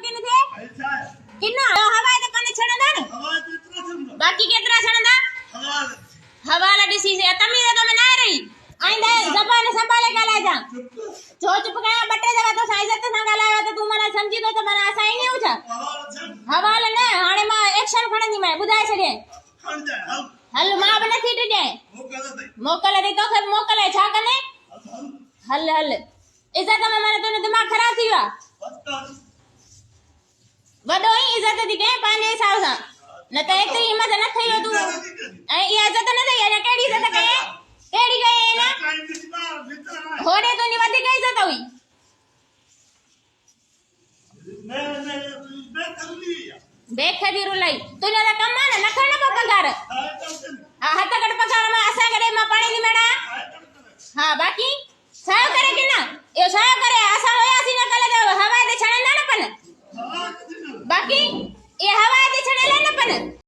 किन थे किन्ना हवा तो कने छणदा ने बाकी केतरा छणदा हवाला डिसी से तमी तो मैं ना रही आइंदा जबान संभाले गाला जा जो चुप गया बटे जवा तो साइज तो संगा लाया तो तू मने समझी तो मने आशा ही नहीं हो छा हवाला ने हाणे मा एक्शन खणनी मैं बुधाय छडे हल मां बने थी टे मोकल दे तो खर मोकल है छा कने हल हल इज्जत में मने तने दिमाग खराब थी वा वडो ही इज्जत दी के पाने साव सा न त एक हिम्मत न थयो तू ए इज्जत न दे या केडी इज्जत कहे केडी गए ना होड़े तो नी वधी गई इज्जत हुई बेखदी रुलाई तूने दा कम ना नखण को पगार हां हत कड पगार में आसा गडे में पानी नी मेड़ा हां बाकी साव करे कि ना ए साव करे आसा होया सी न कले हवा दे छणे ना पन बाकी ये हवा दे छणे ले न पन